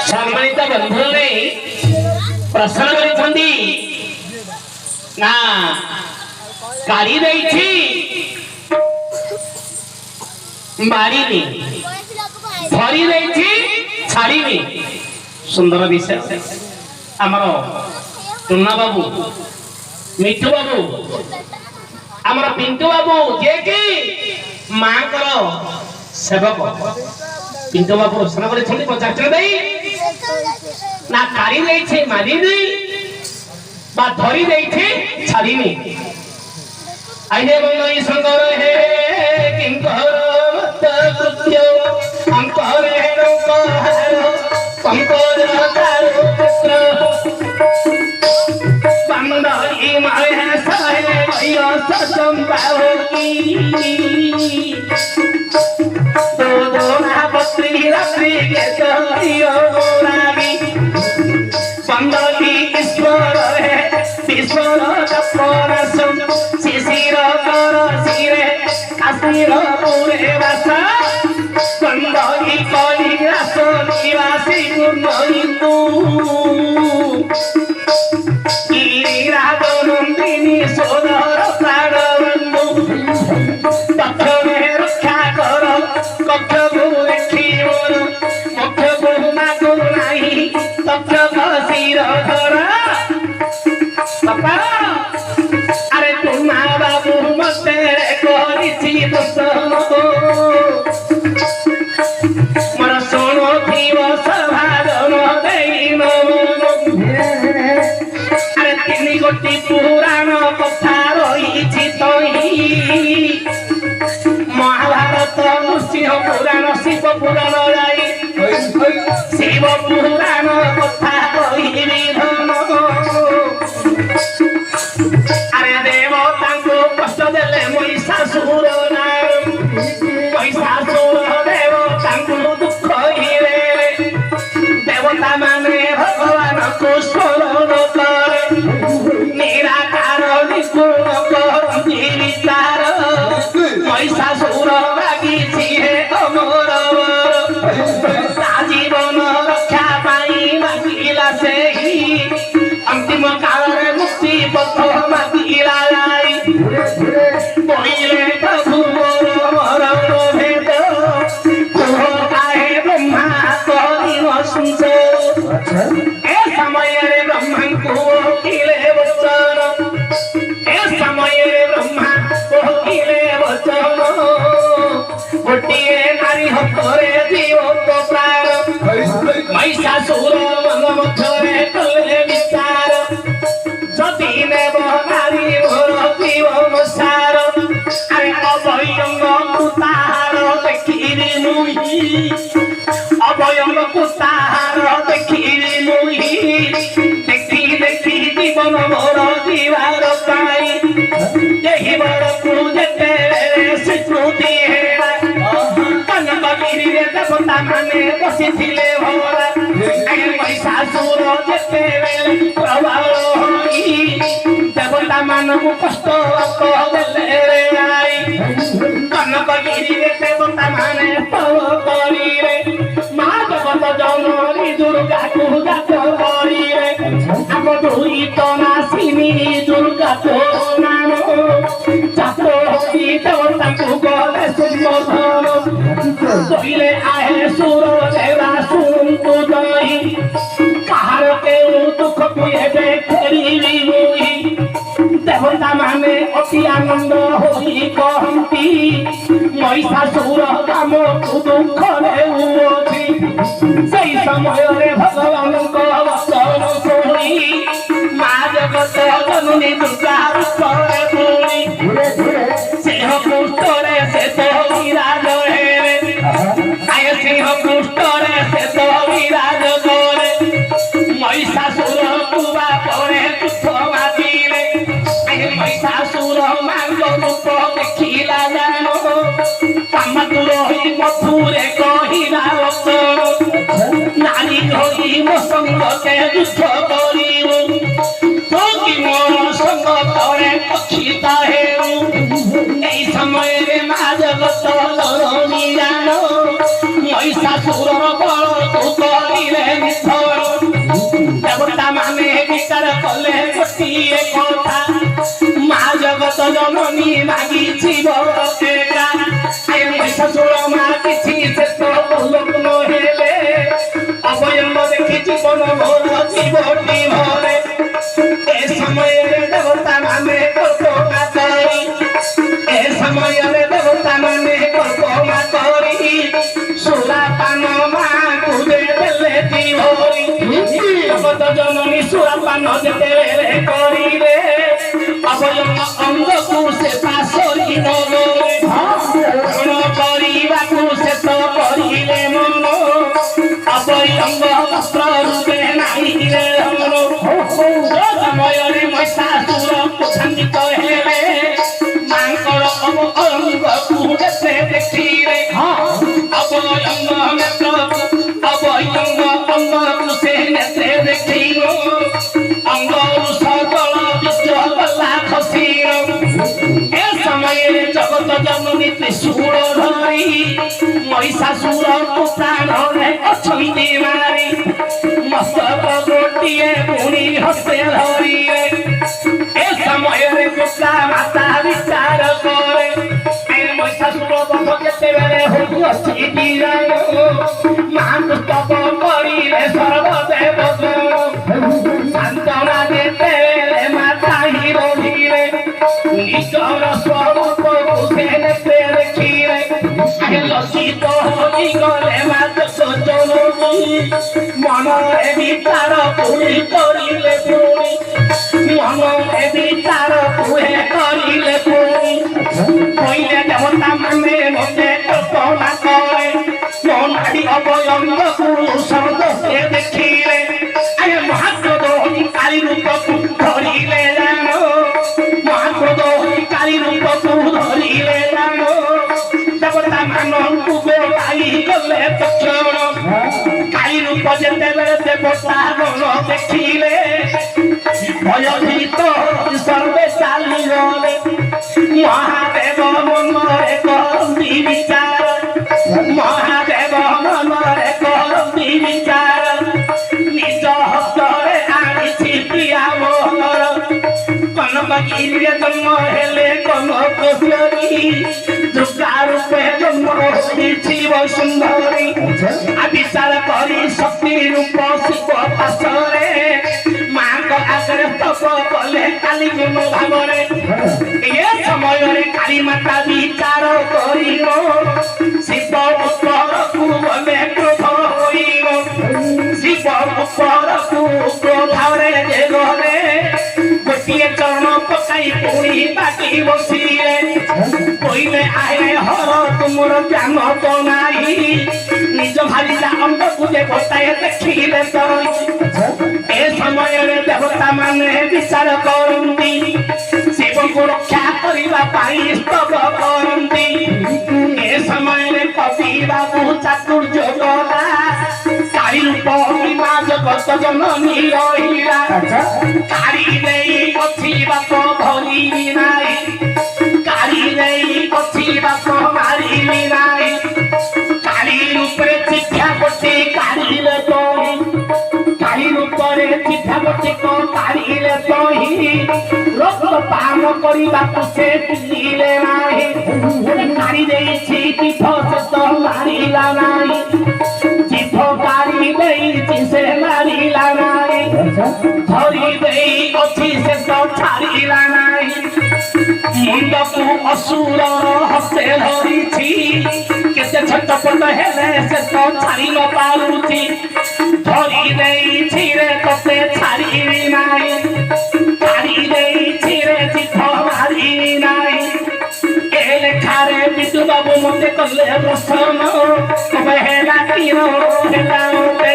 सम्मानित बंधुरे प्रश्न करिसंदी ना गाड़ी देइछि मारिनी धरी देइछि छाड़ीनी सुंदर विषय आमर टुना बाबू मिठू बाबू आमर पिंटू बाबू जे कि मां करो सेवक पिंटू बाबू प्रश्न करिसंदी 50 देई ना काढ़ी देइछे मारिनी बा धरी देइछे छाड़ीनी आइने मनई संगर हे किंकर मत कृत्य अंकर हे रोकर संकर कारो पुत्र बंदई माय साहे भैया ससम बाहोगी दो ना पत्री रात्रि के कहियो रागी बंदई ईश्वर है ईश्वर कपरसम शिशिर कर सिरे काशीर पुरे वासा बंदई कलिरास निवासी गुणहिंदू गिरिराजनंदिनी सोदर प्राणबंधु तक्षणे रक्षा कर कक्षको देखी मोर मोक्षको मागो नाही तक्षक शिर धरा बाबा अरे तुमा बाबू मते करिछि दर्शन मोर सोनो थीव सभाजन देई मन अरे तिनी गोटी पुराण कथा रहिछि तही महाभारत नृसिंह पुराण शिव पुराण राई शिव पुराण कथा कहिबी धन अरे देवता को कष्ट देले महिषासुर नाम महिषासुर देवता को दुख हिरे देवता माने भगवान को स्मरण करे निराकार निगुण करंती विचार महिषासुर मागिछि हे अमर जीवन रक्षा पाई मागिला सेही अंतिम काल रे मुक्ति पथ मागिला लाई पहिले प्रभु मोर मरण भेद कुह काहे ब्रह्मा करिव सुंस ए समय रे ब्रह्मा कोकिले वचन ए समय रे ब्रह्मा कोकिले वचन गोटिए नारी हतरे जीवत प्राण महिषासुर मन मध्यरे कले विचार जति नेब नारी मोर जीवन सार अरे अभयंग कुताहार देखिरी मुही अभयंग कुताहार देखिरी मुही देखी देखी जीवन मोर जीवार पाई यही बड़कू जेते स्वीकृति हेरा कनकगिरी रे देवता माने बसिथिले भरा महिषासुर जेते प्रभाव होई देवता मानकु कष्ट देले रे आई कनकगिरी रे देवता माने तव करी रे मा जगत जननी दुर्गा को जात करी रे हम दुई तो नासिनी दुर्गा तो नाम जात होई देवता को गले सुमधन पहिले आहे सुर देवा सुनतु दही कहार के दुख हेबे फेरी मुही देवता माने अति आनंद होई कहंती महिषासुर काम को दुख लेउछि सेई समय रे भगवान को वचन सुनी मा जगत जननी दुर्गा रूपरे पुनी सिंह पुष्टरे से तो विराज हे आय सिंह पुष्टरे से तो विराज करे महिषासुर कुबा परे दुख मादिले आय महिषासुर मांग रूप देखिला जानो कामदुर होई मथुरे कहिला वचन नारी होई मो संग के युद्ध करियो तो कि मोर संग तोरे पक्षिता हेउ एई समय रे मा जगत लरणी जानो महिषासुर बल तू करिले বিচার কলে গোটিয়ে কথা মা জগত জননী মাগিছি বড় একা আয় মহিষাসুর মা কিছু চেত লোক নহেলে অবয়ব দেখি জীবন ভোর জীবটি ভরে এ সময়ে দেবতা মানে কল্পনা করি এ সময়ে দেবতা মানে কল্পনা করি সুরা পান মা কুদে দেলে জীবরি জগত জননী সুরা পান যেতে করিলে অবয়ব অঙ্গকু সে পাশরি নগরে কোন କରିବାକୁ সে তো করিলে মন অবয়ঙ্গ বস্ত্র রূপে নাইলে মন ସମୟରେ ମହିଷାସୁର ଛାନ୍ଦିତ ହେଲେ ମାଙ୍କର ଅଙ୍ଗକୁ ଯେତେ ଦେଖିଲେ ଅବୟଙ୍ଗ ନେତ୍ରକୁ ଅବୟଙ୍ଗ ଅଙ୍ଗକୁ ସେ ନେତ୍ରେ ଦେଖିଲ ଅଙ୍ଗରୁ ସକଳ ବିଶ୍ୱ ଗଲା ଖସିର ଏ ସମୟରେ ଜଗତ ଜନନୀ ତ୍ରିଶୂଳ ଧରି ମହିଷାସୁରକୁ ପ୍ରାଣରେ ଅଛନ୍ତି ମାରି ମସ୍ତକ ଗୋଟିଏ ପୁଣି ହସ୍ତେ ଧରିଲେ ଏ ସମୟରେ ଗୋଟା ମାତା ବିଚାର କରେ ଏ ମହିଷାସୁର ବଧ ଯେତେବେଳେ ହୋଇଅଛି ବିରାମ ମାଙ୍କୁ ସ୍ତବ କରିଲେ ସର୍ବଦେବ ସାନ୍ତନା ଯେତେବେଳେ ମାତା ହିଁ ରହିଲେ ନିଜର ସ୍ୱରୂପକୁ ସେ ନେତେ ଦେଖିଲେ ଲସିତ ହୋଇଗଲେ ମାତା ସଜନୀ ମନରେ ବିଚାର ପୁଣି କରିଲେ ପୁଣି ମନରେ ବିଚାର ପୁଣି କରିଲେ ପୁଣି କହିଲେ ଦେବତା ମାନେ ମତେ କଳ୍ପନା କରେ ମୋ ନାଡ଼ି ଅବୟଙ୍ଗକୁ ସମସ୍ତେ ଦେଖିଲେ ଆରେ ମହାକ୍ରୋଧ ହୋଇ କାଳୀ ରୂପକୁ ଧରିଲେ ଜାଣ ମହାକ୍ରୋଧ ହୋଇ କାଳୀ ରୂପକୁ ଧରିଲେ ଜାଣ ଦେବତା ମାନଙ୍କୁ ଗୋଟାଇ ଗଲେ ତକ୍ଷଣ କାଳୀ ରୂପ ଯେତେବେଳେ ଦେବତା ଗଣ ଦେଖିଲେ ଭୟଭୀତ ସର୍ବେ ଚାଲିଗଲେ ମହାଦେବ ମନରେ କରନ୍ତି ବିଚାର ମହାଦେବ ମନରେ କରନ୍ତି ବିଚାର ନିଜ ହସ୍ତରେ ଆଣିଛି ପ୍ରିୟା ମୋହର କନକଗିରିରେ ଜନ୍ମ ହେଲେ କନକଶ୍ୱରୀ ଦୁର୍ଗା ରୂପେ ଜନ୍ମ ହୋଇଛି ବସୁନ୍ଧରୀ ବିଚାର କରି ଶକ୍ତି ରୂପ ଶିବ ପାଶରେ ମାଙ୍କ ଆଗରେ ସ୍ତବ କଲେ କାଲି ଗୁଣ ଭାବରେ ଏ ସମୟରେ କାଳୀ ମାତା ବିଚାର କରିବ ଶିବ ଉପରକୁ ଗଲେ କ୍ରୋଧ ହୋଇବ ଶିବ ଉପରକୁ କ୍ରୋଧରେ ଯେ ଗଲେ ଗୋଟିଏ ଚରଣ ପକାଇ ପୁଣି ବାଟି ବସିଲେ କହିଲେ ଆହେ ହର ତୁମର ଜ୍ଞାନ ତ ନାହିଁ ନିଜ ଭାରିଲା ଅଙ୍ଗକୁ ଯେ ଗୋଟାଏ ଦେଖିଲେ ତ ଏ ସମୟରେ ଦେବତା ମାନେ ବିଚାର କରନ୍ତି ଶିବଙ୍କୁ ରକ୍ଷା କରିବା ପାଇଁ ସ୍ତବ କରନ୍ତି ଏ ସମୟରେ କବି ବାବୁ ଚାତୁର୍ଯ୍ୟ ଗଲା କାଳୀ ରୂପ ମା ଜଗତ ଜନନୀ ରହିଲା କାଳି ଦେଇ ଅଛି ବାପ ଧରିବି ନାହିଁ କାଳି ଦେଇ ଅଛି ବାପ ମାରିବି ନାହିଁ କାଳୀ ରୂପରେ ଚିଠା ପଟି କାଢ଼ିଲେ ତହି କାଳୀ ରୂପରେ ଚିଠା ପଟି କାଢ଼ିଲେ ତହି ରକ୍ତ ପାନ କରିବାକୁ ସେ ପିଲିଲେ ନାହିଁ କାଢ଼ି ଦେଇଛି ତୀର୍ଥ ସେ ତ ମାରିଲା ନାହିଁ ତୀର୍ଥ କାଢ଼ି ଦେଇଛି ସେ ମାରିଲା ନାହିଁ ଧରି ଦେଇ ଅଛି ସେ ତ ଛାଡ଼ିଲା ନାହିଁ ମୁଣ୍ଡକୁ ଅସୁର ହସ୍ତେ ଧରିଛି କେତେ ଛଟପଟ ହେଲେ ସେ ତ ଛାଡ଼ି ନ ପାରୁଛି ଧରି ଦେଇଛି ରେ ତତେ ଛାଡ଼ିବି ନାହିଁ ଛାଡ଼ି ଦେଇଛି ରେ ଚିଠ ମାରିବି ନାହିଁ ଏ ଲେଖାରେ ବିଦୁ ବାବୁ ମତେ କଲେ ପ୍ରଶ୍ନ କବେ ହେଲା ତୀର ହେଲା ମତେ